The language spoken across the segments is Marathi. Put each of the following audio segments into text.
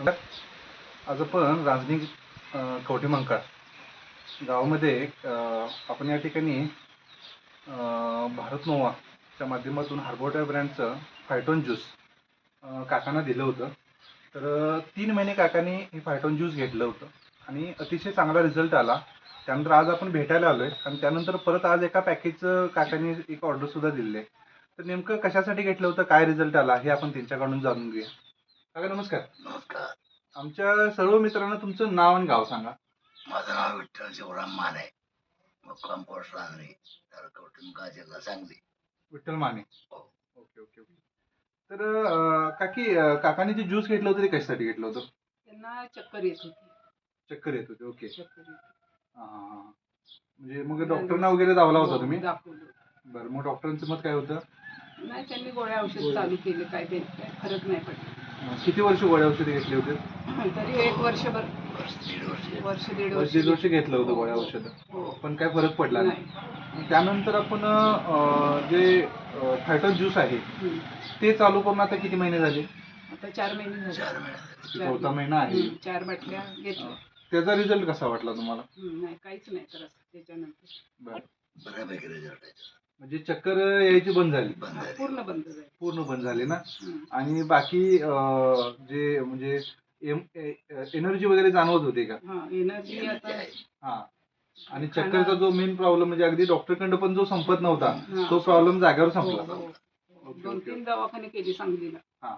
आज आपण रांजणी कवठेमंकाळ गावामध्ये आपण या ठिकाणी भारत नोवाच्या माध्यमातून हार्बोटा ब्रँडचं फायटॉन ज्यूस काकांना दिलं होतं. तर 3 महिने काकांनी हे फायटॉन ज्यूस घेतलं होतं आणि अतिशय चांगला रिझल्ट आला. त्यानंतर आज आपण भेटायला आलोय आणि त्यानंतर परत आज एका पॅकेजचं काकांनी एक ऑर्डर सुद्धा दिलेली आहे. तर नेमकं कशासाठी घेतलं होतं, काय रिझल्ट आला हे आपण त्यांच्याकडून जाणून घेऊया. काका नमस्कार. नमस्कार. आमच्या सर्व मित्रांना तुमचं नाव आणि गाव सांगा. माझं नाव विठ्ठल शिवराम माने, मुक्काम पोस्ट रांजणी, तालुका कवठेमंकाळ, जिल्हा सांगली. विठ्ठल माने. हो. Okay okay okay. तर काकी काकांनी जे ज्यूस घेतलं होतं ते कशासाठी घेतलं होतं? त्यांना चक्कर येत होती. चक्कर येत होते. ओके. चक्कर येत होती. हां हां हां. म्हणजे मग डॉक्टरना वगैरे दाखवला होता तुम्ही? दाखवलं. बरं, मग डॉक्टरांचं मत काय होतं? नाही, त्यांनी गोळ्या औषध चालू केले, काय ते काय फरक नाही पडला. किती वर्ष गोळ्या औषधे घेतली होते? तरी एक वर्षभर, दीड वर्ष. वर्ष दीड वर्ष वर्ष दीड वर्ष घेतलं होतं गोळ्या औषधं, हो. पण काय फरक पडला नाही. नाही. त्यानंतर आपण जे फायटॉन ज्यूस आहे ते चालू करून आता किती महिने झाले? आता 4 महिने झाले. 4 महिने. चौथा महिना आहे. 4 बाटल्या घेतल्या. त्याचा रिझल्ट कसा वाटला तुम्हाला? नाही, काहीच नाही त्रास त्याच्यानंतर. बरं, बऱ्यापैकी रिझल्ट आहे. म्हणजे चक्कर यायची बंद झाली? बंद झाली. पूर्ण बंद झाली. पूर्ण बंद झाली ना. हम्म. आणि बाकी जे म्हणजे एनर्जी वगैरे जाणवत होते का? हा, एनर्जी आता हा. आणि चक्करचा जो मेन प्रॉब्लेम म्हणजे अगदी डॉक्टरकडे पण जो संपत नव्हता तो प्रॉब्लेम जागेवर हो, संपला. हो. ओके, 2-3 दवाखाने केली सांगलीला. हा.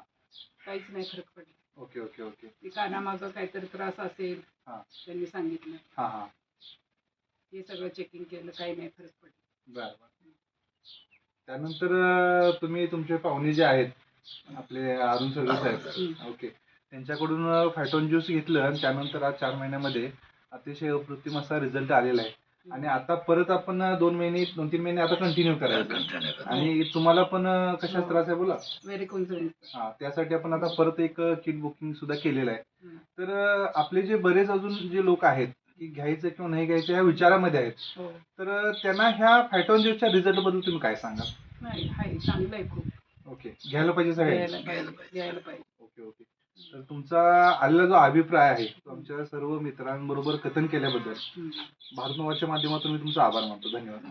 काहीच नाही फरक पडला. Okay okay okay. ते कानामागं काहीतरी त्रास असेल हा. त्यांनी सांगितलं. हा हा. हे सगळं चेकिंग केलं, काही नाही फरक पडला. बरं. त्यानंतर तुम्ही तुमचे पाहुणे जे आहेत आपले अरुण सर्वे साहेब, ओके, त्यांच्याकडून फायटॉन ज्यूस घेतलं आणि त्यानंतर आज 4 महिन्यामध्ये अतिशय अप्रतिम असा रिझल्ट आलेला आहे. आणि आता परत आपण 2-3 महिने आता कंटिन्यू करायचं. आणि तुम्हाला पण कशाचा त्रास आहे बोला? व्हेरिकोन्स. हा, त्यासाठी आपण आता परत एक किट बुकिंग सुद्धा केलेलं आहे. हम्म. तर आपले जे बरेच अजून जे लोक आहेत की घ्यायचं किंवा नाही घ्यायचं या विचारामध्ये आहेत, हो. तर त्यांना ह्या फायटॉन ज्यूसच्या रिझल्ट बद्दल तुम्ही काय सांगाल? नाही, आहे चांगलं आहे खूप. ओके, घ्यायला पाहिजे सगळे? घ्यायला पाहिजे. Okay okay. तर तुमचा आलेला जो अभिप्राय आहे तो आमच्या सर्व मित्रांबरोबर कथन केल्याबद्दल भारत नोवाच्या माध्यमातून मी तुमचा आभार मानतो. धन्यवाद.